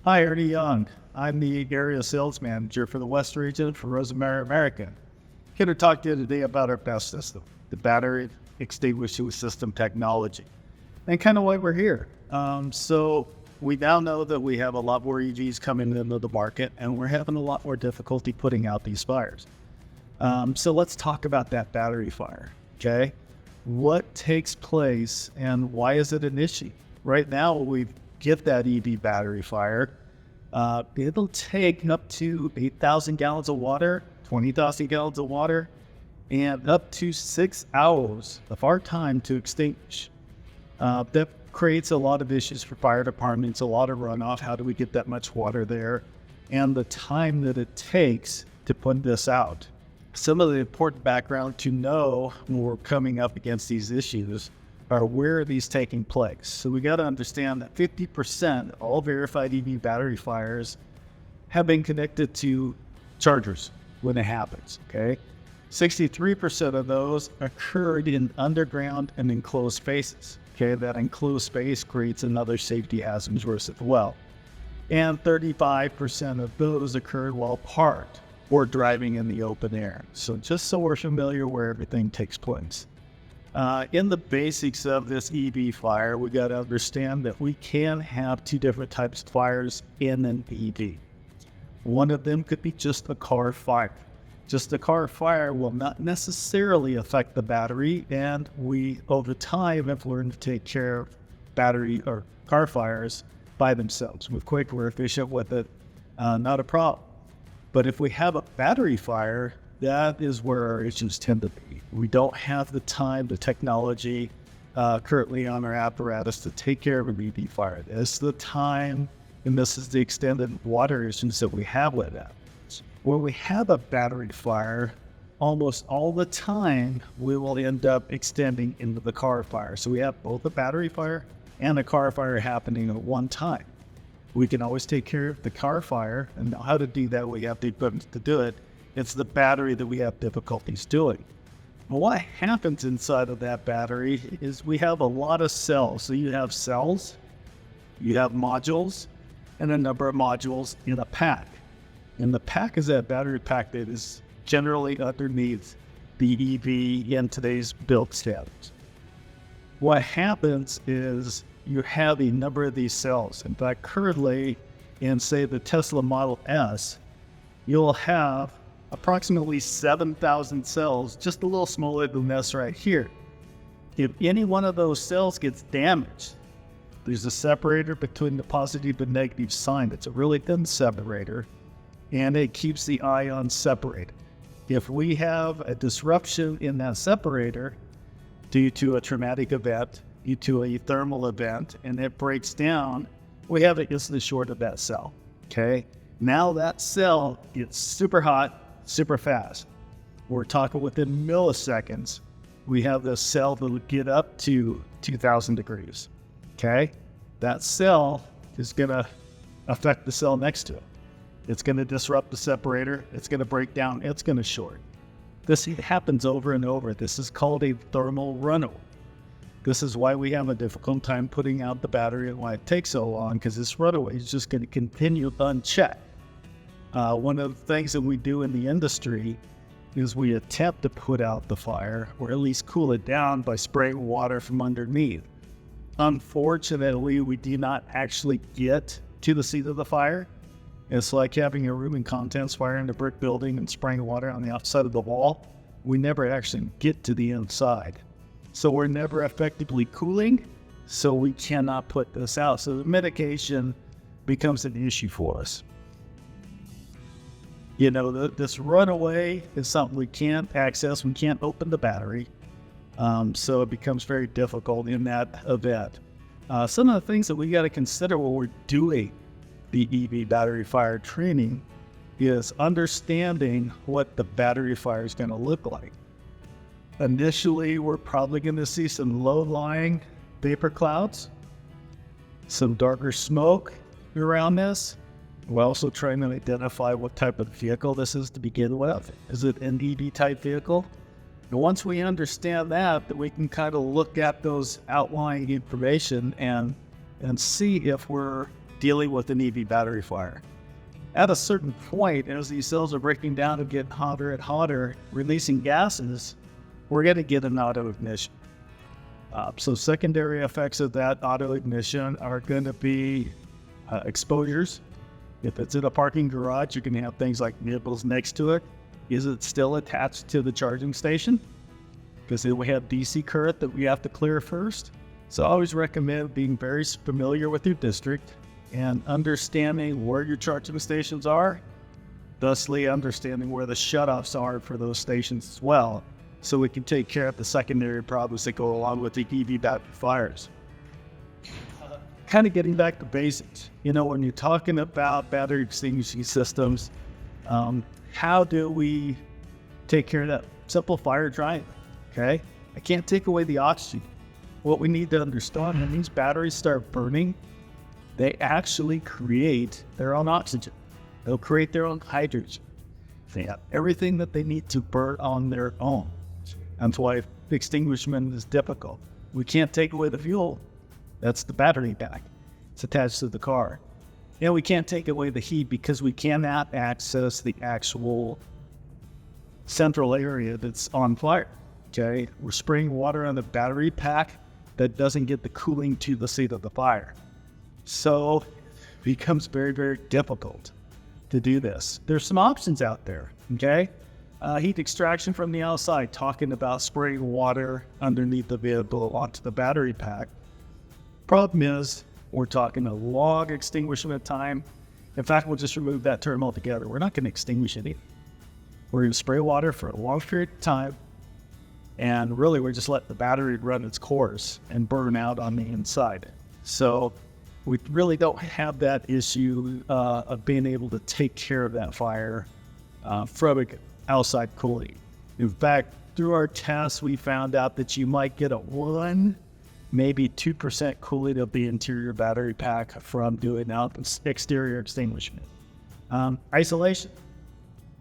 Hi, Ernie Young. I'm the area sales manager for the West region for Rosenbauer America. Here to talk to you today about our BEST system, the Battery Extinguishing System technology, and kind of why we're here. So we now know that we have a lot more EVs coming into the market, and we're having a lot more difficulty putting out these fires. So let's talk about that battery fire, okay? What takes place and why is it an issue? Right now, we get that EV battery fire. It'll take up to 8,000 gallons of water, 20,000 gallons of water, and up to 6 hours of our time to extinguish. That creates a lot of issues for fire departments, a lot of runoff. How do we get that much water there? And the time that it takes to put this out. Some of the important background to know when we're coming up against these issues are where are these taking place. So we got to understand that 50% of all verified EV battery fires have been connected to chargers when it happens, okay? 63% of those occurred in underground and enclosed spaces, okay? That enclosed space creates another safety hazard risk as well. And 35% of those occurred while parked or driving in the open air. So just so we're familiar where everything takes place. In the basics of this EV fire, we got to understand that we can have two different types of fires in an EV. One of them could be just a car fire. Just a car fire will not necessarily affect the battery, and we, over time, have learned to take care of battery or car fires by themselves. We're quick, we're efficient with it, not a problem. But if we have a battery fire, that is where our issues tend to be. We don't have the time, the technology currently on our apparatus to take care of an EV fire. This is the time, and this is the extended water issues that we have with that. When we have a battery fire, almost all the time, we will end up extending into the car fire. So we have both a battery fire and a car fire happening at one time. We can always take care of the car fire, and how to do that, we have the equipment to do it. It's the battery that we have difficulties doing. What happens inside of that battery is we have a lot of cells. So you have cells, you have modules, and a number of modules in a pack. And the pack is that battery pack that is generally underneath the EV in today's build standards. What happens is you have a number of these cells. In fact, currently in, say, the Tesla Model S, you'll have approximately 7,000 cells, just a little smaller than this right here. If any one of those cells gets damaged, there's a separator between the positive and negative sign. It's a really thin separator, and it keeps the ions separated. If we have a disruption in that separator due to a traumatic event, due to a thermal event, and it breaks down, we have an instant short of that cell, okay? Now that cell gets super hot, super fast. We're talking within milliseconds. We have this cell that would get up to 2,000 degrees, okay? That cell is gonna affect the cell next to it. It's gonna disrupt the separator, it's gonna break down, it's gonna short. This happens over and over. This is called a thermal runaway. This is why we have a difficult time putting out the battery and why it takes so long, because this runaway is just gonna continue unchecked. One of the things that we do in the industry is we attempt to put out the fire, or at least cool it down, by spraying water from underneath. Unfortunately, we do not actually get to the seat of the fire. It's like having a room and contents fire in a brick building and spraying water on the outside of the wall. We never actually get to the inside. So we're never effectively cooling, so we cannot put this out. So the mitigation becomes an issue for us. You know, this runaway is something we can't access. We can't open the battery. So it becomes very difficult in that event. Some of the things that we got to consider when we're doing the EV battery fire training is understanding what the battery fire is going to look like. Initially, we're probably going to see some low-lying vapor clouds, some darker smoke around this. We're also trying to identify what type of vehicle this is to begin with. Is it an EV type vehicle? And once we understand that we can kind of look at those outlying information and see if we're dealing with an EV battery fire. At a certain point, as these cells are breaking down and getting hotter and hotter, releasing gases, we're going to get an auto ignition. So secondary effects of that auto ignition are going to be exposures. If it's in a parking garage, you can have things like nibbles next to it. Is it still attached to the charging station? Because then we have DC current that we have to clear first. So I always recommend being very familiar with your district and understanding where your charging stations are, thusly understanding where the shutoffs are for those stations as well, so we can take care of the secondary problems that go along with the EV battery fires. Kind of getting back to basics, when you're talking about battery extinguishing systems, how do we take care of that? Simple fire drying, okay? I can't take away the oxygen. What we need to understand, when these batteries start burning, they actually create their own oxygen. They'll create their own hydrogen. They have everything that they need to burn on their own. That's why extinguishment is difficult. We can't take away the fuel. That's the battery pack. It's attached to the car. And we can't take away the heat because we cannot access the actual central area that's on fire. Okay? We're spraying water on the battery pack that doesn't get the cooling to the seat of the fire. So it becomes very, very difficult to do this. There's some options out there, okay? Heat extraction from the outside, talking about spraying water underneath the vehicle onto the battery pack. Problem is, we're talking a long extinguishment time. In fact, we'll just remove that term altogether. We're not going to extinguish anything. We're going to spray water for a long period of time, and really we're just letting the battery run its course and burn out on the inside. So we really don't have that issue of being able to take care of that fire from outside cooling. In fact, through our tests, we found out that you might get a 1, maybe 2% cooling of the interior battery pack from doing out exterior extinguishment. Isolation.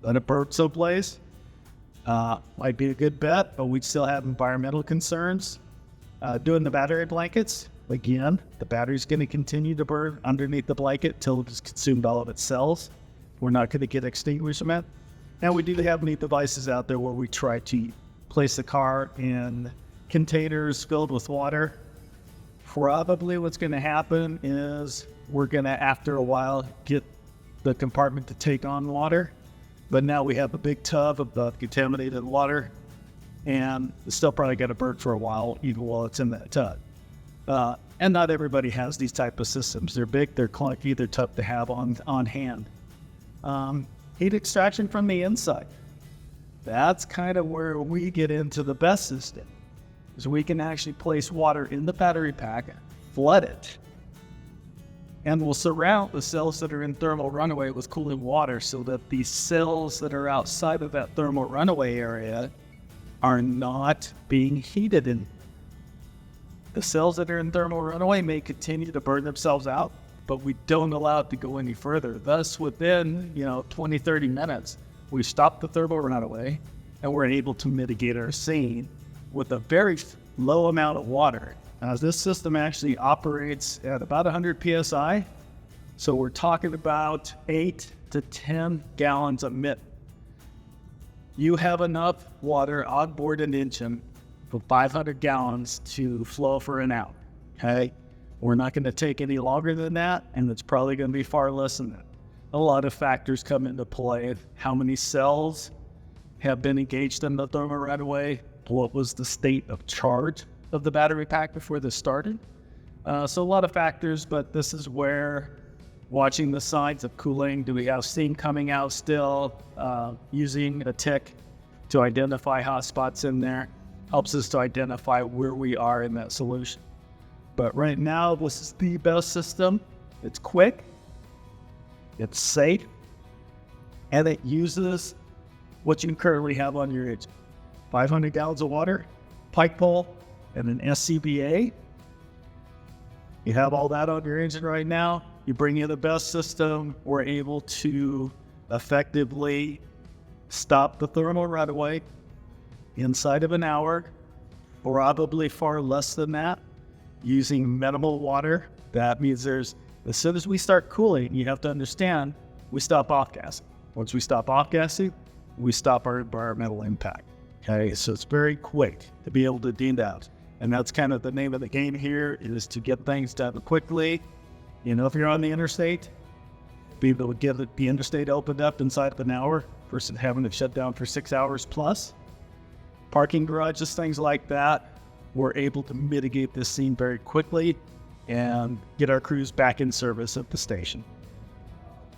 Let it burn someplace. Might be a good bet, but we'd still have environmental concerns. Doing the battery blankets. Again, the battery's going to continue to burn underneath the blanket till it's consumed all of its cells. We're not going to get extinguishment. Now, we do have neat devices out there where we try to place the car in containers filled with water. Probably what's going to happen is we're going to, after a while, get the compartment to take on water. But now we have a big tub of the contaminated water, and it's still probably going to burn for a while, even while it's in that tub. And not everybody has these type of systems. They're big, they're clunky, they're tough to have on hand. Heat extraction from the inside. That's kind of where we get into the best system. Is we can actually place water in the battery pack, flood it, and we'll surround the cells that are in thermal runaway with cooling water so that the cells that are outside of that thermal runaway area are not being heated in. The cells that are in thermal runaway may continue to burn themselves out, but we don't allow it to go any further. Thus, within 20, 30 minutes, we stop the thermal runaway and we're able to mitigate our scene with a very low amount of water. Now, this system actually operates at about 100 psi, so we're talking about 8 to 10 gallons a minute. You have enough water on board an engine for 500 gallons to flow for an hour, okay? We're not going to take any longer than that, and it's probably going to be far less than that. A lot of factors come into play. How many cells have been engaged in the thermal runaway? What was the state of charge of the battery pack before this started? So a lot of factors, but this is where watching the signs of cooling. Do we have steam coming out still? Using a tick to identify hot spots in there helps us to identify where we are in that solution. But right now, this is the best system. It's quick, it's safe, and it uses what you currently have on your engine. 500 gallons of water, pike pole, and an SCBA. You have all that on your engine right now. You bring in the best system. We're able to effectively stop the thermal runaway inside of an hour, probably far less than that, using minimal water. That means there's As soon as we start cooling, you have to understand, we stop off-gassing. Once we stop off-gassing, we stop our environmental impact. Okay, so it's very quick to be able to do that. And that's kind of the name of the game here, is to get things done quickly. You know, if you're on the interstate, be able to get the interstate opened up inside of an hour versus having it shut down for 6 hours plus. Parking garages, things like that, we're able to mitigate this scene very quickly and get our crews back in service at the station.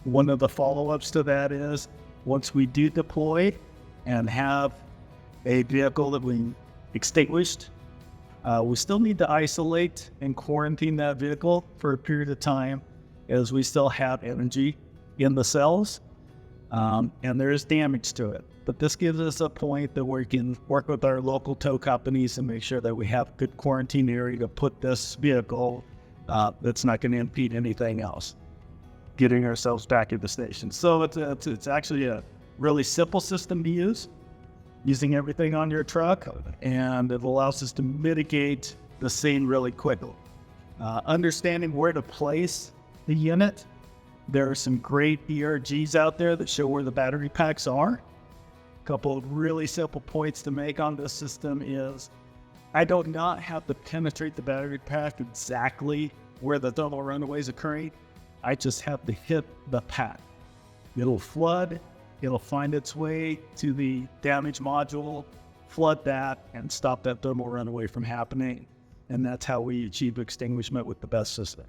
One of the follow-ups to that is, once we do deploy and have a vehicle that we extinguished, we still need to isolate and quarantine that vehicle for a period of time, as we still have energy in the cells, and there is damage to it. But this gives us a point that we can work with our local tow companies and make sure that we have a good quarantine area to put this vehicle that's not going to impede anything else, getting ourselves back at the station. So it's actually a really simple system to use, using everything on your truck, and it allows us to mitigate the scene really quickly. Understanding where to place the unit, there are some great ERGs out there that show where the battery packs are. A couple of really simple points to make on this system is, I do not have to penetrate the battery pack exactly where the thermal runaway is occurring. I just have to hit the pack. It'll flood, it'll find its way to the damaged module, flood that, and stop that thermal runaway from happening. And that's how we achieve extinguishment with the best system.